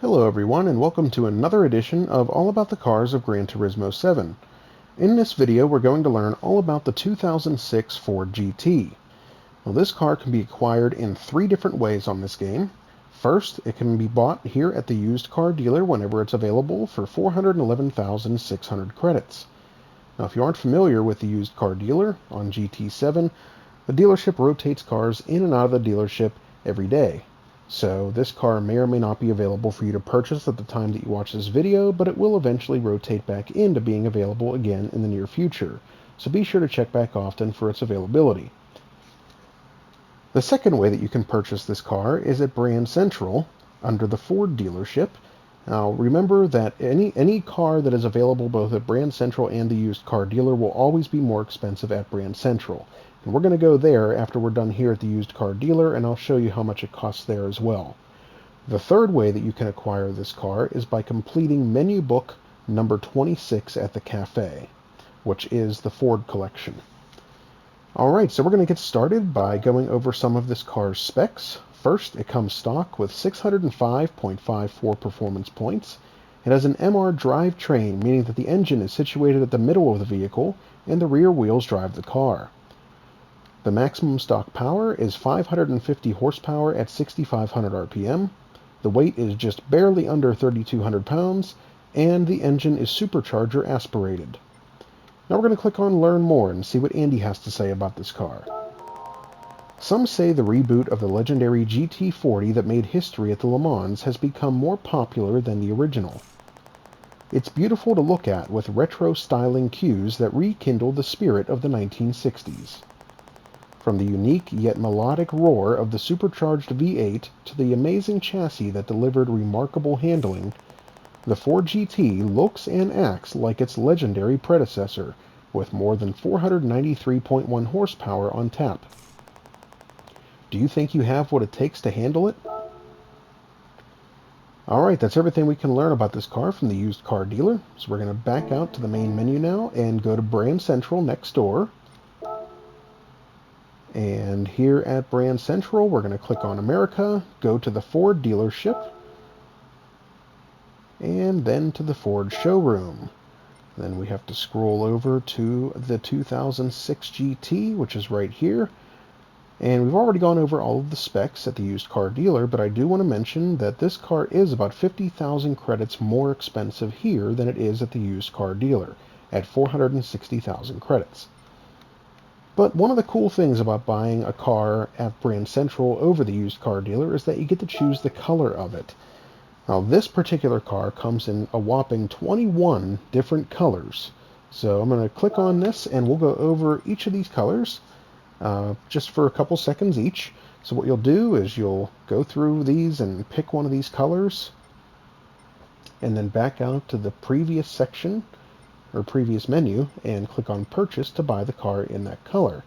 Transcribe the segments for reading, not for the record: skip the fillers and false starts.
Hello everyone, and welcome to another edition of All About the Cars of Gran Turismo 7. In this video we're going to learn all about the 2006 Ford GT. Now this car can be acquired in three different ways on this game. First, it can be bought here at the used car dealer whenever it's available for 411,600 credits. Now if you aren't familiar with the used car dealer on GT7, the dealership rotates cars in and out of the dealership every day. So this car may or may not be available for you to purchase at the time that you watch this video, but it will eventually rotate back into being available again in the near future. So be sure to check back often for its availability. The second way that you can purchase this car is at Brand Central under the Ford dealership. Now remember that any car that is available both at Brand Central and the used car dealer will always be more expensive at Brand Central. And we're going to go there after we're done here at the used car dealer, and I'll show you how much it costs there as well. The third way that you can acquire this car is by completing menu book number 26 at the cafe, which is the Ford collection. Alright, so we're going to get started by going over some of this car's specs. First, it comes stock with 605.54 performance points. It has an MR drivetrain, meaning that the engine is situated at the middle of the vehicle and the rear wheels drive the car. The maximum stock power is 550 horsepower at 6,500 RPM. The weight is just barely under 3,200 pounds, and the engine is supercharger aspirated. Now we're going to click on Learn More and see what Andy has to say about this car. Some say the reboot of the legendary GT40 that made history at the Le Mans has become more popular than the original. It's beautiful to look at with retro styling cues that rekindle the spirit of the 1960s. From the unique yet melodic roar of the supercharged V8 to the amazing chassis that delivered remarkable handling, the Ford GT looks and acts like its legendary predecessor, with more than 493.1 horsepower on tap. Do you think you have what it takes to handle it? Alright, that's everything we can learn about this car from the used car dealer. So we're going to back out to the main menu now and go to Brand Central next door. And here at Brand Central, we're going to click on America, go to the Ford dealership, and then to the Ford showroom. Then we have to scroll over to the 2006 GT, which is right here. And we've already gone over all of the specs at the used car dealer, but I do want to mention that this car is about 50,000 credits more expensive here than it is at the used car dealer, at 460,000 credits. But one of the cool things about buying a car at Brand Central over the used car dealer is that you get to choose the color of it. Now this particular car comes in a whopping 21 different colors. So I'm going to click on this and we'll go over each of these colors just for a couple seconds each. So what you'll do is you'll go through these and pick one of these colors and then back out to the previous section or previous menu and click on purchase to buy the car in that color.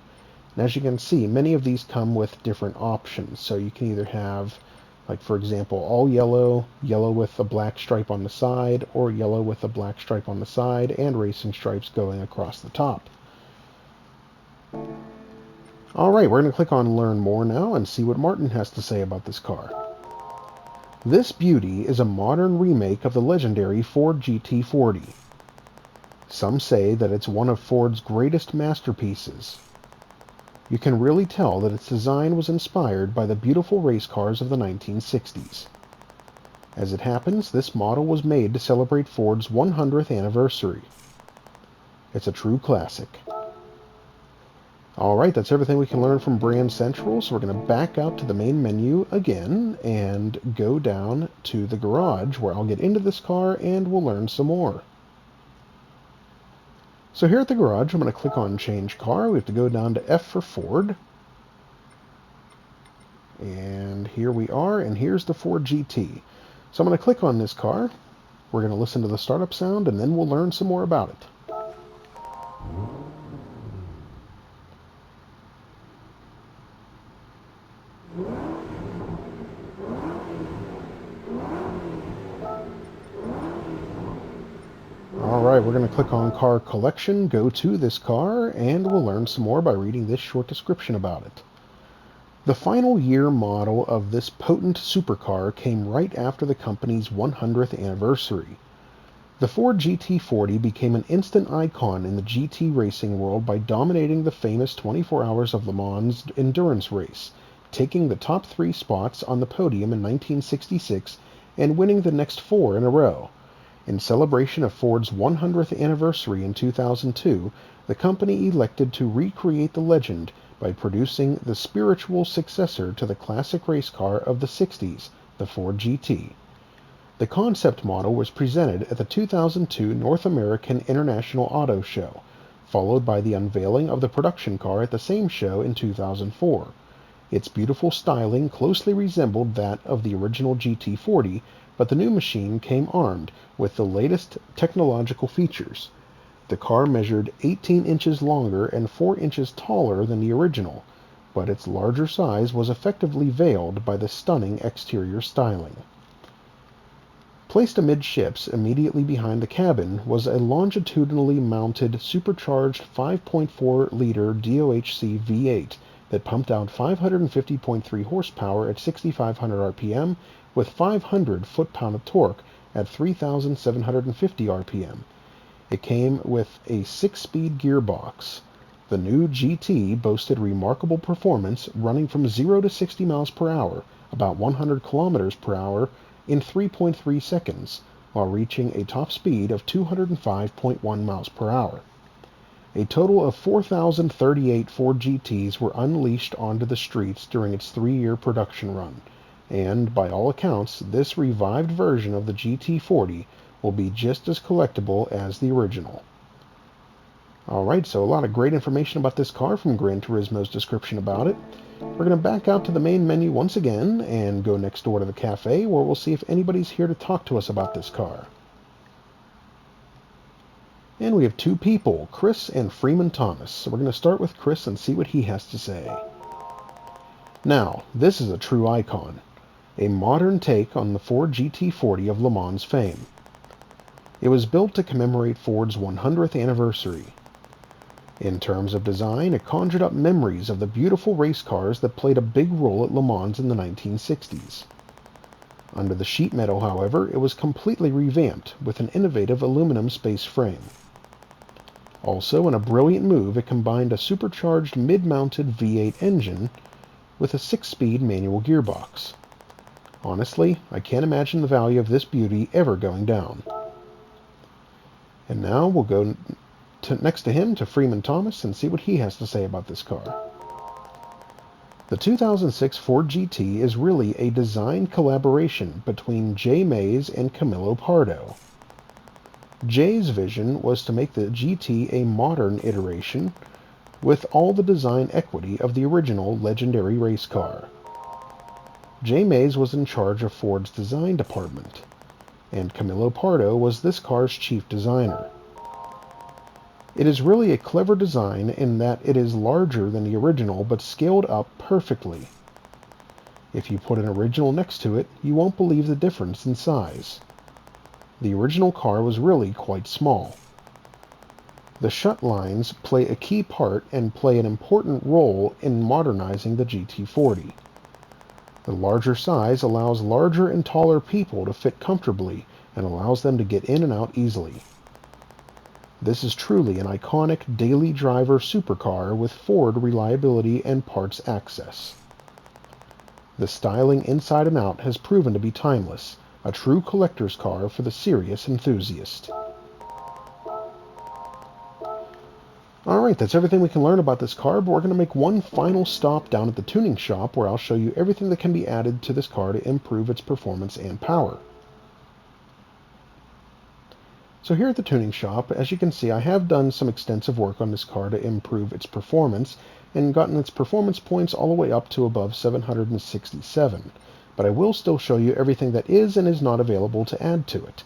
And as you can see, many of these come with different options. So you can either have, like for example, all yellow, yellow with a black stripe on the side, or yellow with a black stripe on the side and racing stripes going across the top. Alright, we're going to click on Learn More now and see what Martin has to say about this car. This beauty is a modern remake of the legendary Ford GT40. Some say that it's one of Ford's greatest masterpieces. You can really tell that its design was inspired by the beautiful race cars of the 1960s. As it happens, this model was made to celebrate Ford's 100th anniversary. It's a true classic. Alright, that's everything we can learn from Brand Central, so we're going to back out to the main menu again and go down to the garage where I'll get into this car and we'll learn some more. So here at the garage, I'm going to click on Change Car. We have to go down to F for Ford. And here we are, and here's the Ford GT. So I'm going to click on this car. We're going to listen to the startup sound, and then we'll learn some more about it. Alright, we're going to click on Car Collection, go to this car, and we'll learn some more by reading this short description about it. The final year model of this potent supercar came right after the company's 100th anniversary. The Ford GT40 became an instant icon in the GT racing world by dominating the famous 24 Hours of Le Mans endurance race, taking the top 3 spots on the podium in 1966 and winning the next 4 in a row. In celebration of Ford's 100th anniversary in 2002, the company elected to recreate the legend by producing the spiritual successor to the classic race car of the 60s, the Ford GT. The concept model was presented at the 2002 North American International Auto Show, followed by the unveiling of the production car at the same show in 2004. Its beautiful styling closely resembled that of the original GT40, but the new machine came armed with the latest technological features. The car measured 18 inches longer and 4 inches taller than the original, but its larger size was effectively veiled by the stunning exterior styling. Placed amidships immediately behind the cabin was a longitudinally mounted supercharged 5.4-liter DOHC V8 that pumped out 550.3 horsepower at 6,500 RPM with 500 foot-pound of torque at 3,750 RPM. It came with a 6-speed gearbox. The new GT boasted remarkable performance, running from 0 to 60 miles per hour, about 100 kilometers per hour, in 3.3 seconds, while reaching a top speed of 205.1 miles per hour. A total of 4,038 Ford GTs were unleashed onto the streets during its 3-year production run, and by all accounts, this revived version of the GT40 will be just as collectible as the original. Alright, so a lot of great information about this car from Gran Turismo's description about it. We're going to back out to the main menu once again and go next door to the cafe, where we'll see if anybody's here to talk to us about this car. And we have 2 people, Chris and Freeman Thomas. So we're going to start with Chris and see what he has to say. Now, this is a true icon, a modern take on the Ford GT40 of Le Mans fame. It was built to commemorate Ford's 100th anniversary. In terms of design, it conjured up memories of the beautiful race cars that played a big role at Le Mans in the 1960s. Under the sheet metal, however, it was completely revamped with an innovative aluminum space frame. Also, in a brilliant move, it combined a supercharged mid-mounted V8 engine with a 6-speed manual gearbox. Honestly, I can't imagine the value of this beauty ever going down. And now we'll go next to him to Freeman Thomas and see what he has to say about this car. The 2006 Ford GT is really a design collaboration between Jay Mays and Camillo Pardo. Jay's vision was to make the GT a modern iteration with all the design equity of the original legendary race car. Jay Mays was in charge of Ford's design department, and Camillo Pardo was this car's chief designer. It is really a clever design in that it is larger than the original but scaled up perfectly. If you put an original next to it, you won't believe the difference in size. The original car was really quite small. The shut lines play a key part and play an important role in modernizing the GT40. The larger size allows larger and taller people to fit comfortably and allows them to get in and out easily. This is truly an iconic daily driver supercar with Ford reliability and parts access. The styling inside and out has proven to be timeless, a true collector's car for the serious enthusiast. Alright, that's everything we can learn about this car, but we're going to make one final stop down at the tuning shop where I'll show you everything that can be added to this car to improve its performance and power. So here at the tuning shop, as you can see, I have done some extensive work on this car to improve its performance and gotten its performance points all the way up to above 767. But I will still show you everything that is and is not available to add to it.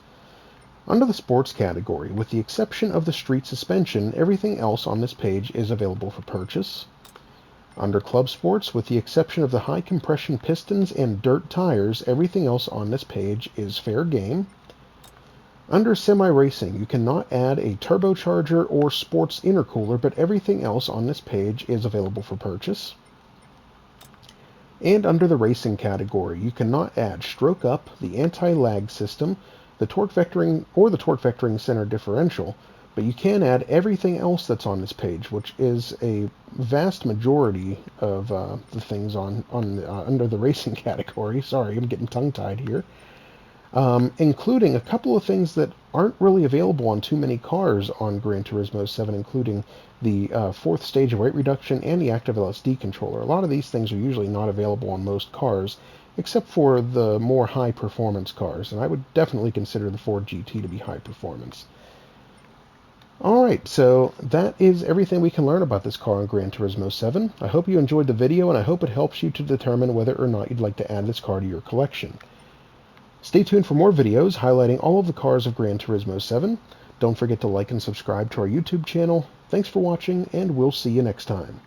Under the sports category, with the exception of the street suspension, everything else on this page is available for purchase. Under club sports, with the exception of the high compression pistons and dirt tires, everything else on this page is fair game. Under semi-racing, you cannot add a turbocharger or sports intercooler, but everything else on this page is available for purchase. And under the racing category, you cannot add stroke up, the anti-lag system, the torque vectoring, or the torque vectoring center differential, but you can add everything else that's on this page, which is a vast majority of the things under the racing category. Sorry, I'm getting tongue-tied here. Including a couple of things that aren't really available on too many cars on Gran Turismo 7, including the fourth stage of weight reduction and the active LSD controller. A lot of these things are usually not available on most cars, except for the more high-performance cars, and I would definitely consider the Ford GT to be high performance. Alright, so that is everything we can learn about this car on Gran Turismo 7. I hope you enjoyed the video, and I hope it helps you to determine whether or not you'd like to add this car to your collection. Stay tuned for more videos highlighting all of the cars of Gran Turismo 7. Don't forget to like and subscribe to our YouTube channel. Thanks for watching, and we'll see you next time.